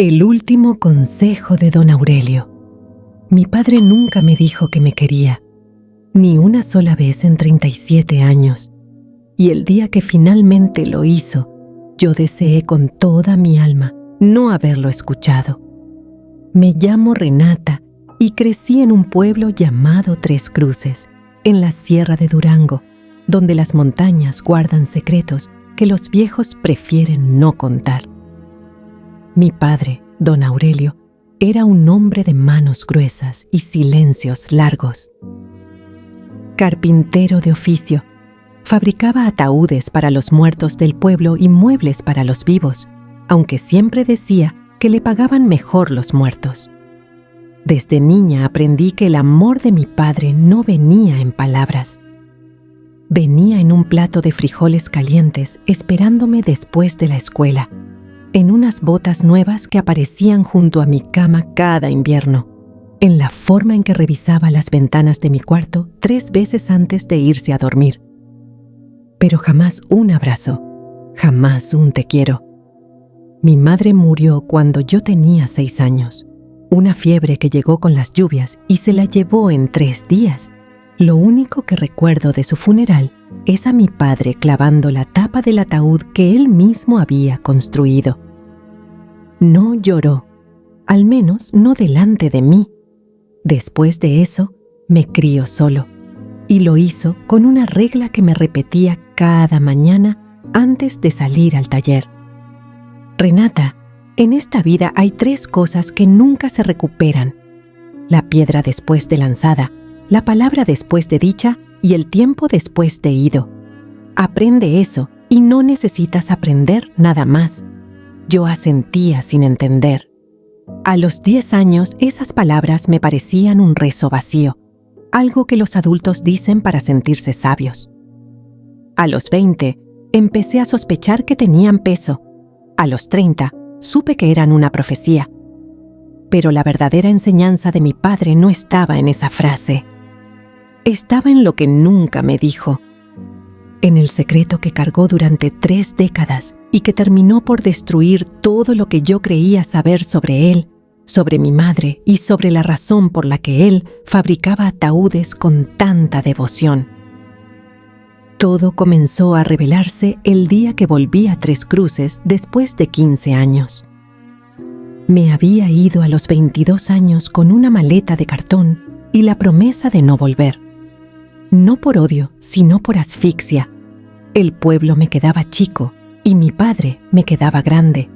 El último consejo de don Aurelio. Mi padre nunca me dijo que me quería, ni una sola vez en 37 años. Y el día que finalmente lo hizo, yo deseé con toda mi alma no haberlo escuchado. Me llamo Renata y crecí en un pueblo llamado Tres Cruces, en la Sierra de Durango, donde las montañas guardan secretos que los viejos prefieren no contar. Mi padre, don Aurelio, era un hombre de manos gruesas y silencios largos. Carpintero de oficio, fabricaba ataúdes para los muertos del pueblo y muebles para los vivos, aunque siempre decía que le pagaban mejor los muertos. Desde niña aprendí que el amor de mi padre no venía en palabras. Venía en un plato de frijoles calientes esperándome después de la escuela, en unas botas nuevas que aparecían junto a mi cama cada invierno, en la forma en que revisaba las ventanas de mi cuarto 3 veces antes de irse a dormir. Pero jamás un abrazo, jamás un te quiero. Mi madre murió cuando yo tenía 6 años, una fiebre que llegó con las lluvias y se la llevó en 3 días. Lo único que recuerdo de su funeral es a mi padre clavando la tapa del ataúd que él mismo había construido. No lloró, al menos no delante de mí. Después de eso, me crió solo, y lo hizo con una regla que me repetía cada mañana antes de salir al taller. Renata, en esta vida hay 3 cosas que nunca se recuperan: la piedra después de lanzada, la palabra después de dicha y el tiempo después de ido. Aprende eso y no necesitas aprender nada más. Yo asentía sin entender. A los 10 años esas palabras me parecían un rezo vacío, algo que los adultos dicen para sentirse sabios. A los 20 empecé a sospechar que tenían peso. A los 30 supe que eran una profecía. Pero la verdadera enseñanza de mi padre no estaba en esa frase. Estaba en lo que nunca me dijo, en el secreto que cargó durante 3 décadas y que terminó por destruir todo lo que yo creía saber sobre él, sobre mi madre y sobre la razón por la que él fabricaba ataúdes con tanta devoción. Todo comenzó a revelarse el día que volví a Tres Cruces después de 15 años. Me había ido a los 22 años con una maleta de cartón y la promesa de no volver. No por odio, sino por asfixia. El pueblo me quedaba chico y mi padre me quedaba grande.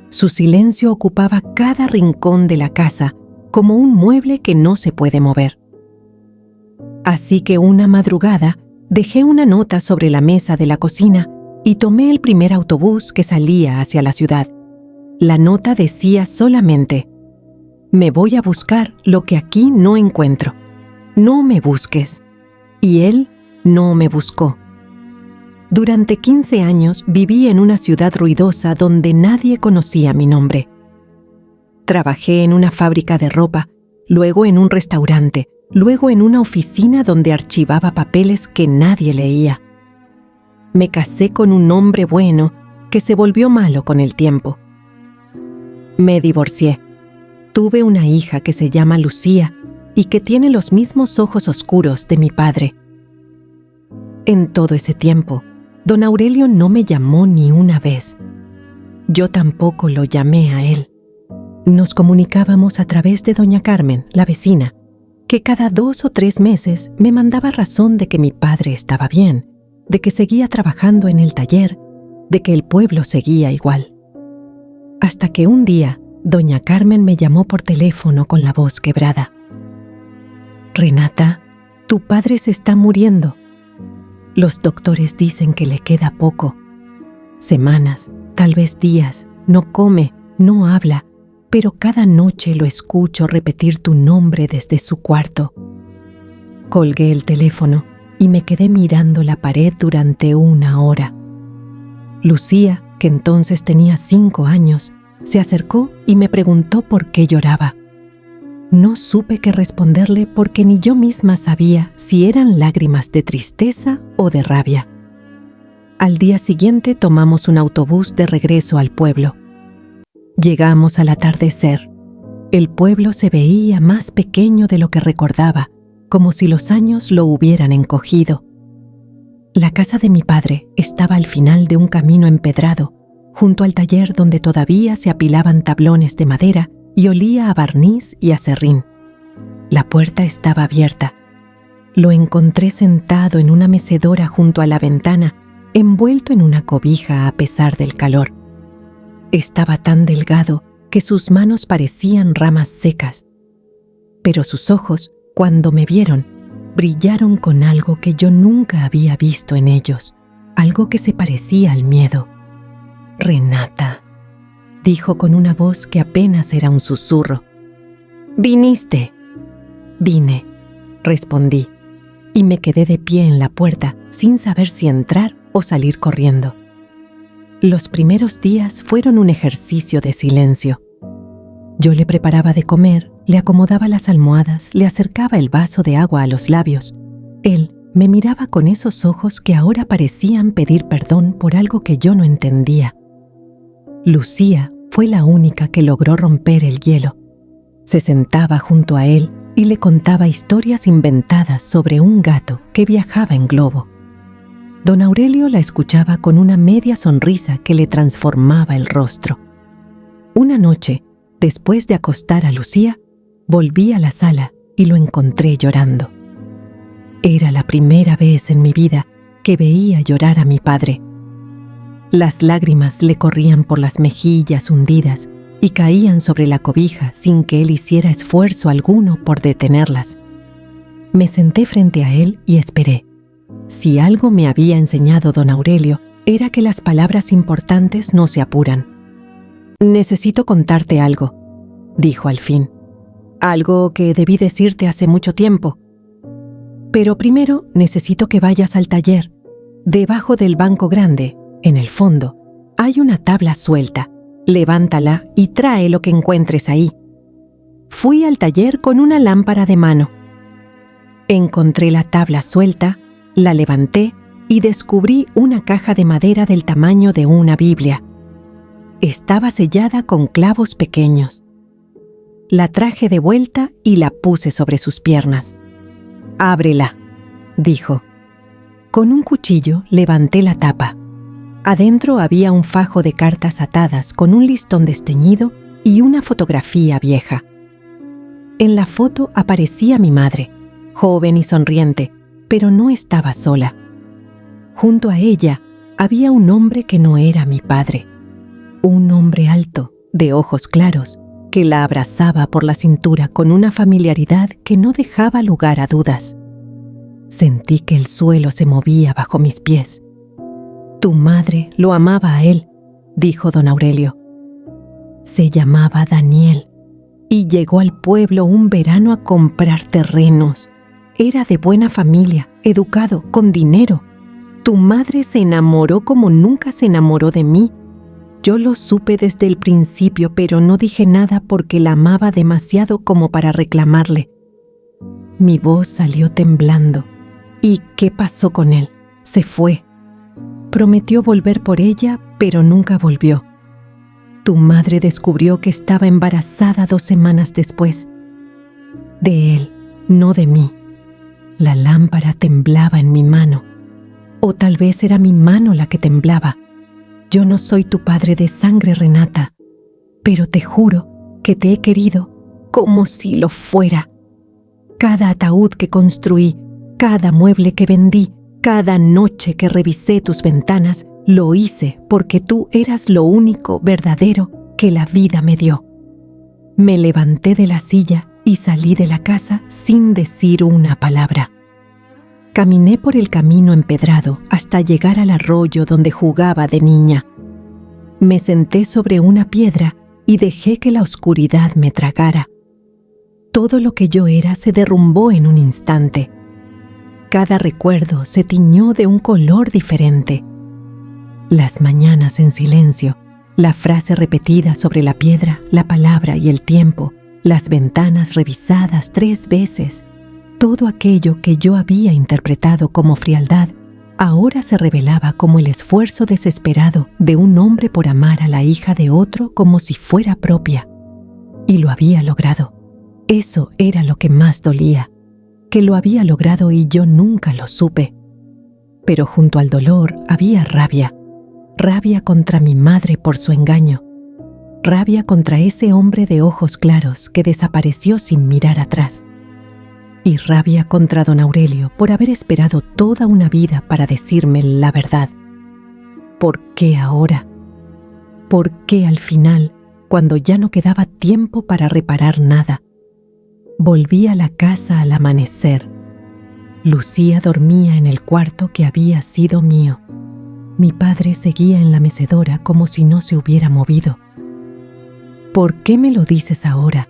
Su silencio ocupaba cada rincón de la casa, como un mueble que no se puede mover. Así que una madrugada dejé una nota sobre la mesa de la cocina y tomé el primer autobús que salía hacia la ciudad. La nota decía solamente: «Me voy a buscar lo que aquí no encuentro. No me busques». Y él no me buscó. Durante 15 años viví en una ciudad ruidosa donde nadie conocía mi nombre. Trabajé en una fábrica de ropa, luego en un restaurante, luego en una oficina donde archivaba papeles que nadie leía. Me casé con un hombre bueno que se volvió malo con el tiempo. Me divorcié. Tuve una hija que se llama Lucía y que tiene los mismos ojos oscuros de mi padre. En todo ese tiempo, don Aurelio no me llamó ni una vez. Yo tampoco lo llamé a él. Nos comunicábamos a través de doña Carmen, la vecina, que cada 2 o 3 meses me mandaba razón de que mi padre estaba bien, de que seguía trabajando en el taller, de que el pueblo seguía igual. Hasta que un día, doña Carmen me llamó por teléfono con la voz quebrada. «Renata, tu padre se está muriendo. Los doctores dicen que le queda poco. Semanas, tal vez días, no come, no habla, pero cada noche lo escucho repetir tu nombre desde su cuarto». Colgué el teléfono y me quedé mirando la pared durante 1 hora. Lucía, que entonces tenía 5 años, se acercó y me preguntó por qué lloraba. No supe qué responderle porque ni yo misma sabía si eran lágrimas de tristeza o de rabia. Al día siguiente tomamos un autobús de regreso al pueblo. Llegamos al atardecer. El pueblo se veía más pequeño de lo que recordaba, como si los años lo hubieran encogido. La casa de mi padre estaba al final de un camino empedrado, junto al taller donde todavía se apilaban tablones de madera y olía a barniz y a serrín. La puerta estaba abierta. Lo encontré sentado en una mecedora junto a la ventana, envuelto en una cobija a pesar del calor. Estaba tan delgado que sus manos parecían ramas secas, pero sus ojos, cuando me vieron, brillaron con algo que yo nunca había visto en ellos, algo que se parecía al miedo. «Renata», dijo con una voz que apenas era un susurro. «¿Viniste?» «Vine», respondí, y me quedé de pie en la puerta sin saber si entrar o salir corriendo. Los primeros días fueron un ejercicio de silencio. Yo le preparaba de comer, le acomodaba las almohadas, le acercaba el vaso de agua a los labios. Él me miraba con esos ojos que ahora parecían pedir perdón por algo que yo no entendía. Lucía fue la única que logró romper el hielo. Se sentaba junto a él y le contaba historias inventadas sobre un gato que viajaba en globo. Don Aurelio la escuchaba con una media sonrisa que le transformaba el rostro. Una noche, después de acostar a Lucía, volví a la sala y lo encontré llorando. Era la primera vez en mi vida que veía llorar a mi padre. Las lágrimas le corrían por las mejillas hundidas y caían sobre la cobija sin que él hiciera esfuerzo alguno por detenerlas. Me senté frente a él y esperé. Si algo me había enseñado don Aurelio, era que las palabras importantes no se apuran. «Necesito contarte algo», dijo al fin. «Algo que debí decirte hace mucho tiempo. Pero primero necesito que vayas al taller. Debajo del banco grande, en el fondo, hay una tabla suelta. Levántala y trae lo que encuentres ahí». Fui al taller con una lámpara de mano. Encontré la tabla suelta, la levanté y descubrí una caja de madera del tamaño de una Biblia. Estaba sellada con clavos pequeños. La traje de vuelta y la puse sobre sus piernas. «Ábrela», dijo. Con un cuchillo levanté la tapa. Adentro había un fajo de cartas atadas con un listón desteñido y una fotografía vieja. En la foto aparecía mi madre, joven y sonriente, pero no estaba sola. Junto a ella había un hombre que no era mi padre. Un hombre alto, de ojos claros, que la abrazaba por la cintura con una familiaridad que no dejaba lugar a dudas. Sentí que el suelo se movía bajo mis pies. «Tu madre lo amaba a él», dijo don Aurelio. «Se llamaba Daniel y llegó al pueblo un verano a comprar terrenos. Era de buena familia, educado, con dinero. Tu madre se enamoró como nunca se enamoró de mí. Yo lo supe desde el principio, pero no dije nada porque la amaba demasiado como para reclamarle». Mi voz salió temblando. «¿Y qué pasó con él? Se fue. Prometió volver por ella, pero nunca volvió. Tu madre descubrió que estaba embarazada 2 semanas después. De él, no de mí. La lámpara temblaba en mi mano. O tal vez era mi mano la que temblaba. Yo no soy tu padre de sangre, Renata, pero te juro que te he querido como si lo fuera. Cada ataúd que construí, cada mueble que vendí, cada noche que revisé tus ventanas, lo hice porque tú eras lo único verdadero que la vida me dio. Me levanté de la silla y salí de la casa sin decir una palabra. Caminé por el camino empedrado hasta llegar al arroyo donde jugaba de niña. Me senté sobre una piedra y dejé que la oscuridad me tragara. Todo lo que yo era se derrumbó en un instante. Cada recuerdo se tiñó de un color diferente. Las mañanas en silencio, la frase repetida sobre la piedra, la palabra y el tiempo, las ventanas revisadas 3 veces, todo aquello que yo había interpretado como frialdad, ahora se revelaba como el esfuerzo desesperado de un hombre por amar a la hija de otro como si fuera propia. Y lo había logrado. Eso era lo que más dolía, que lo había logrado y yo nunca lo supe. Pero junto al dolor había rabia. Rabia contra mi madre por su engaño. Rabia contra ese hombre de ojos claros que desapareció sin mirar atrás. Y rabia contra don Aurelio por haber esperado toda una vida para decirme la verdad. ¿Por qué ahora? ¿Por qué al final, cuando ya no quedaba tiempo para reparar nada? Volví a la casa al amanecer. Lucía dormía en el cuarto que había sido mío. Mi padre seguía en la mecedora como si no se hubiera movido. ¿Por qué me lo dices ahora?,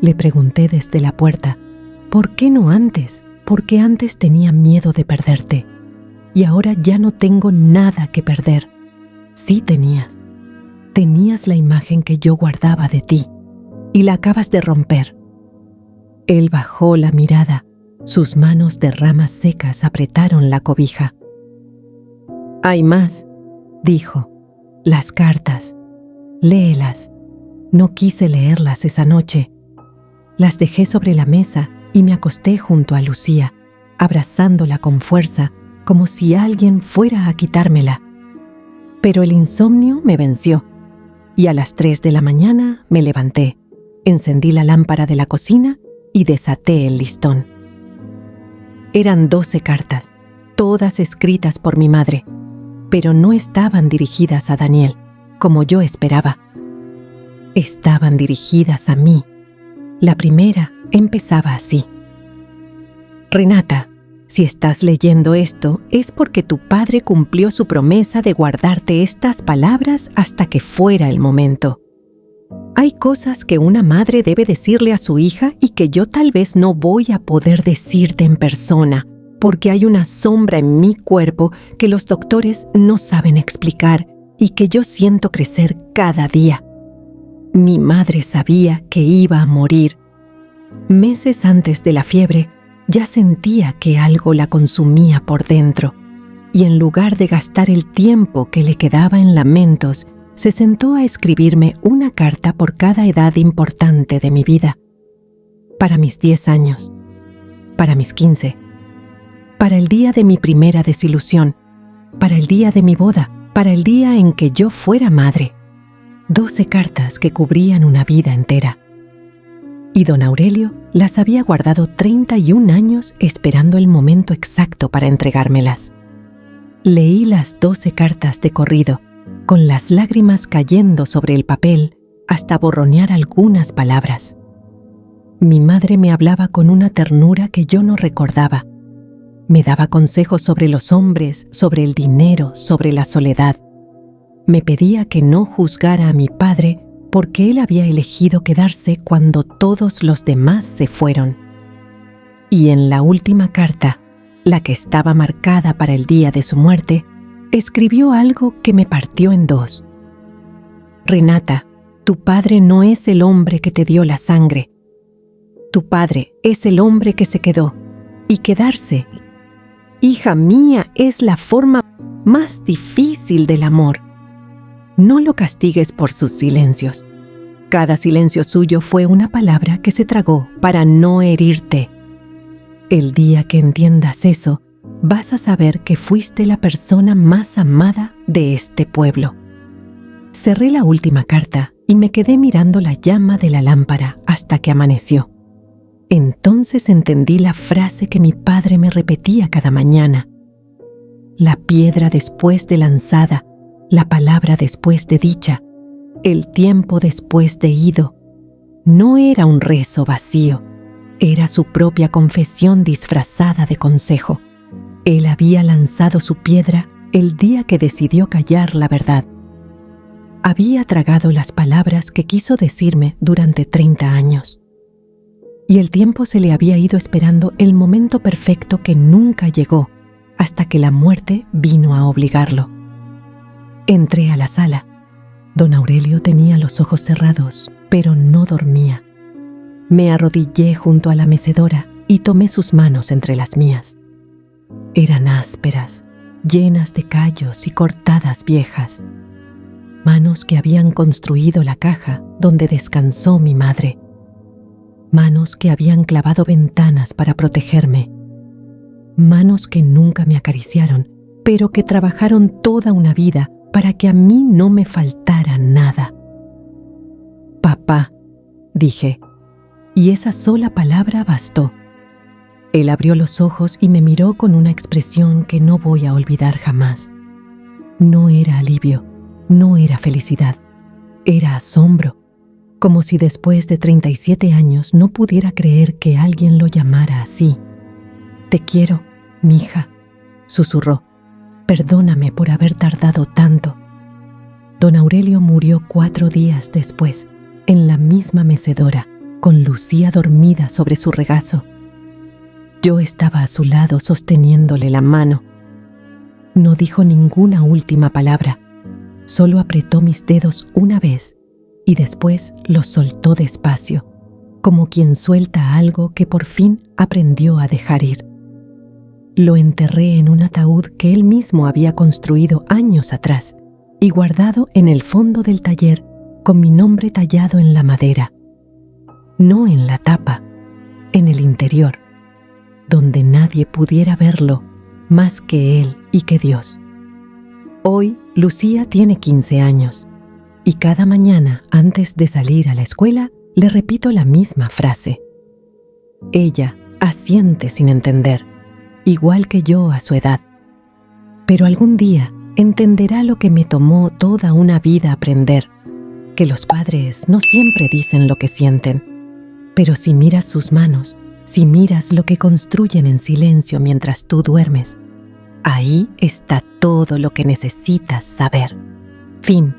le pregunté desde la puerta. ¿Por qué no antes? Porque antes tenía miedo de perderte. Y ahora ya no tengo nada que perder. Sí tenías. Tenías la imagen que yo guardaba de ti. Y la acabas de romper. Él bajó la mirada. Sus manos de ramas secas apretaron la cobija. «Hay más», dijo. «Las cartas. Léelas». No quise leerlas esa noche. Las dejé sobre la mesa y me acosté junto a Lucía, abrazándola con fuerza, como si alguien fuera a quitármela. Pero el insomnio me venció, y a las 3 de la mañana me levanté, encendí la lámpara de la cocina y desaté el listón. Eran 12 cartas, todas escritas por mi madre, pero no estaban dirigidas a Daniel, como yo esperaba. Estaban dirigidas a mí. La primera empezaba así: «Renata, si estás leyendo esto es porque tu padre cumplió su promesa de guardarte estas palabras hasta que fuera el momento. Hay cosas que una madre debe decirle a su hija y que yo tal vez no voy a poder decirte en persona, porque hay una sombra en mi cuerpo que los doctores no saben explicar y que yo siento crecer cada día. Mi madre sabía que iba a morir. Meses antes de la fiebre, ya sentía que algo la consumía por dentro, y en lugar de gastar el tiempo que le quedaba en lamentos, se sentó a escribirme una carta por cada edad importante de mi vida. Para mis 10 años, para mis 15, para el día de mi primera desilusión, para el día de mi boda, para el día en que yo fuera madre. 12 cartas que cubrían una vida entera. Y don Aurelio las había guardado 31 años esperando el momento exacto para entregármelas. Leí las 12 cartas de corrido, con las lágrimas cayendo sobre el papel hasta borronear algunas palabras. Mi madre me hablaba con una ternura que yo no recordaba. Me daba consejos sobre los hombres, sobre el dinero, sobre la soledad. Me pedía que no juzgara a mi padre porque él había elegido quedarse cuando todos los demás se fueron. Y en la última carta, la que estaba marcada para el día de su muerte, escribió algo que me partió en dos. Renata, tu padre no es el hombre que te dio la sangre. Tu padre es el hombre que se quedó. Y quedarse, hija mía, es la forma más difícil del amor. No lo castigues por sus silencios. Cada silencio suyo fue una palabra que se tragó para no herirte. El día que entiendas eso, vas a saber que fuiste la persona más amada de este pueblo. Cerré la última carta y me quedé mirando la llama de la lámpara hasta que amaneció. Entonces entendí la frase que mi padre me repetía cada mañana. La piedra después de lanzada, la palabra después de dicha, el tiempo después de ido. No era un rezo vacío, era su propia confesión disfrazada de consejo. Él había lanzado su piedra el día que decidió callar la verdad. Había tragado las palabras que quiso decirme durante 30 años. Y el tiempo se le había ido esperando el momento perfecto que nunca llegó, hasta que la muerte vino a obligarlo. Entré a la sala. Don Aurelio tenía los ojos cerrados, pero no dormía. Me arrodillé junto a la mecedora y tomé sus manos entre las mías. Eran ásperas, llenas de callos y cortadas viejas. Manos que habían construido la caja donde descansó mi madre. Manos que habían clavado ventanas para protegerme. Manos que nunca me acariciaron, pero que trabajaron toda una vida para que a mí no me faltara nada. «Papá», dije, y esa sola palabra bastó. Él abrió los ojos y me miró con una expresión que no voy a olvidar jamás. No era alivio, no era felicidad, era asombro, como si después de 37 años no pudiera creer que alguien lo llamara así. «Te quiero, mija», susurró. «Perdóname por haber tardado tanto». Don Aurelio murió 4 días después, en la misma mecedora, con Lucía dormida sobre su regazo. Yo estaba a su lado sosteniéndole la mano. No dijo ninguna última palabra, solo apretó mis dedos una vez y después los soltó despacio, como quien suelta algo que por fin aprendió a dejar ir. Lo enterré en un ataúd que él mismo había construido años atrás y guardado en el fondo del taller con mi nombre tallado en la madera. No en la tapa, en el interior, donde nadie pudiera verlo más que él y que Dios. Hoy Lucía tiene 15 años y cada mañana antes de salir a la escuela le repito la misma frase. Ella asiente sin entender, igual que yo a su edad. Pero algún día entenderá lo que me tomó toda una vida aprender, que los padres no siempre dicen lo que sienten, pero si miras sus manos, si miras lo que construyen en silencio mientras tú duermes, ahí está todo lo que necesitas saber. Fin.